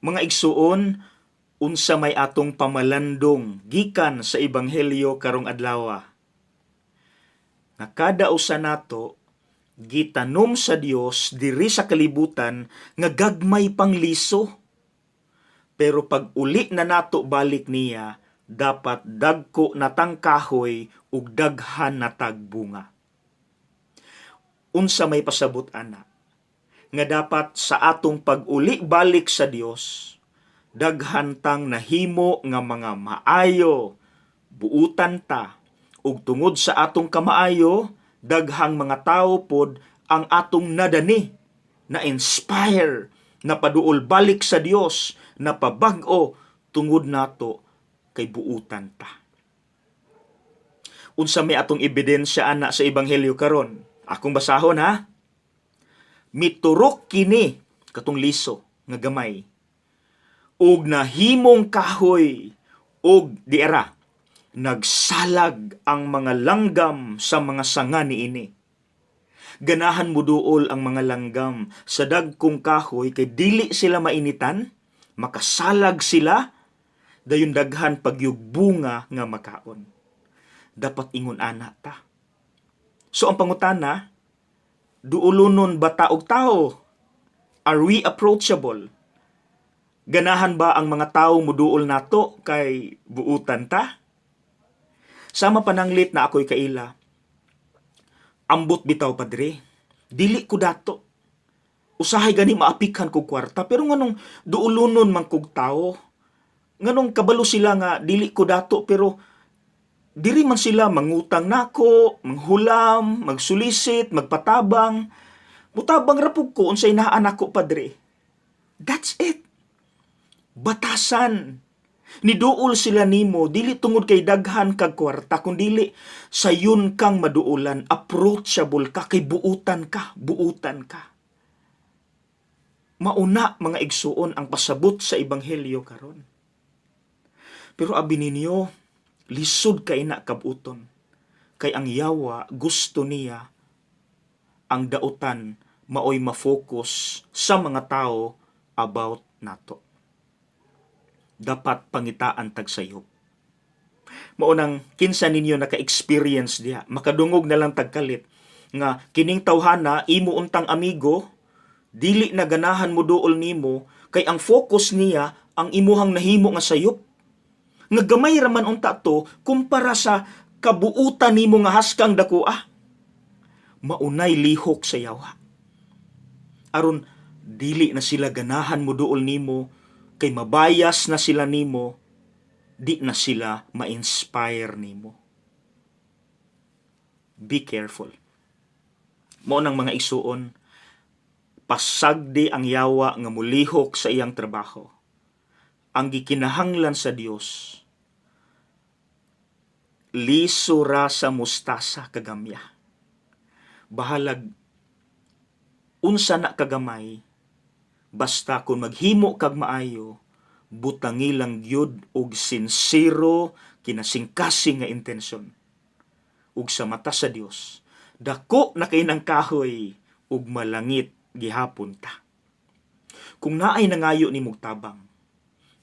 Mga igsuon, unsa may atong pamalandong gikan sa ebanghelyo karong adlaw. Nga kada usa nato gitanom sa Dios diri sa kalibutan nga gagmay pang liso. Pero pag uli na nato balik niya, dapat dagko natang kahoy ug daghan natag bunga. Unsa may pasabot ana nga dapat sa atong pag-uli balik sa Dios, daghan tang nahimo nga mga maayo, buutan ta, ug tungod sa atong kamaayo, daghang mga tawo pod ang atong nadani, na-inspire, napaduol balik sa Dios, napabag-o tungod nato kay buutan ta. Unsa may atong ebidensya ana sa ebanghelyo karon? Akong basahon ha. Miturok kini katong liso nga gamay ug nahimong kahoy ug diera nagsalag ang mga langgam sa mga sanga niini. Ganahan mo duol ang mga langgam sa dagkong kahoy kay dili sila mainitan, makasalag sila, dayon daghan pagyug bunga nga makaon. Dapat ingon ana ta. So ang pangutana, duulunon ba ta og tao? Are we approachable? Ganahan ba ang mga tao muduol nato kay buutan ta? Sama pananglit na ako'y kaila. Ambot bitaw padre. Dili ko dato. Usahay gani maapikhan kog kwarta pero nganong duulunon man kog tao. Nganong kabalo sila nga dili ko dato pero diri man sila mangutang nako, manghulam, magsulisit, magpatabang. Mutabang rapog ko unsay naa nako padre. That's it. Batasan. Niduol sila nimo dili tungod kay daghan kag kwarta kundi sayon kang maduulan, approachable ka kay buutan ka, buutan ka. Mauna mga igsuon ang pasabot sa ebanghelyo karon. Pero abi ninyo, lisod kay na kabuton. Kay ang Yawa gusto niya ang dautan maoy ma-focus sa mga tao about nato. Dapat pangitaan tag sayop. Maunang kinsa ninyo naka-experience diha, makadungog na lang tagkalit nga kining tawhana imo untang amigo, dili na ganahan mo duol nimo kay ang focus niya ang imuhang nahimo nga sayop. Nga gamay raman unta to kumpara sa kabuutan nimo nga haskang dakuha. Maunay lihok sa Yawa. Aron dili na sila ganahan mo duol nimo kay mabayas na sila nimo, di na sila ma-inspire nimo. Be careful. Mao nang mga isuon, pasagdi ang Yawa nga mulihok sa iyang trabaho. Ang gikinahanglan sa Dios, liso ra sa mustasa kagamya. Bahalag unsa na kagamay, basta kung maghimo kag maayo, butangi lang gyud og sincero kinasingkasing nga intensyon. Ug sa mata sa Dios, dako na kay nang kahoy ug malangit gihapon ta. Kung naay nangayo nimong tabang,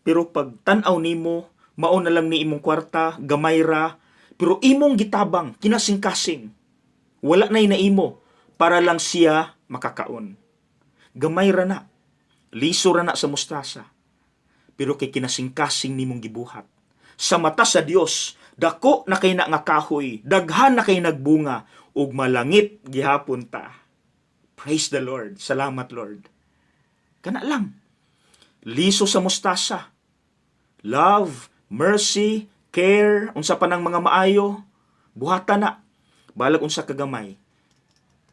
pero pag tan-aw nimo, mao na lang ni imong kwarta, gamay ra, pero imong gitabang, kinasingkasing. Wala na'y naimo para lang siya makakaon. Gamay ra na. Liso ra na sa mustasa. Pero kay kinasingkasing nimong gibuhat. Sa mata sa Dios, dako na kay na nga kahoy, daghan na kay nagbunga, ug malangit gihapon ta. Praise the Lord. Salamat Lord. Kana lang. Liso sa mustasa. Love, mercy, care, unsa pa ng mga maayo, buhatan na. Balag unsa kagamay.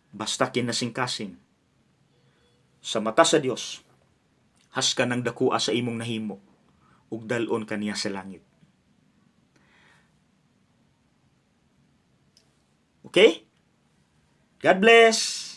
Basta kinasingkasing. Sa mata sa Dios, haska ng dakua sa imong nahimo, ug dalon kaniya sa langit. Okay? God bless!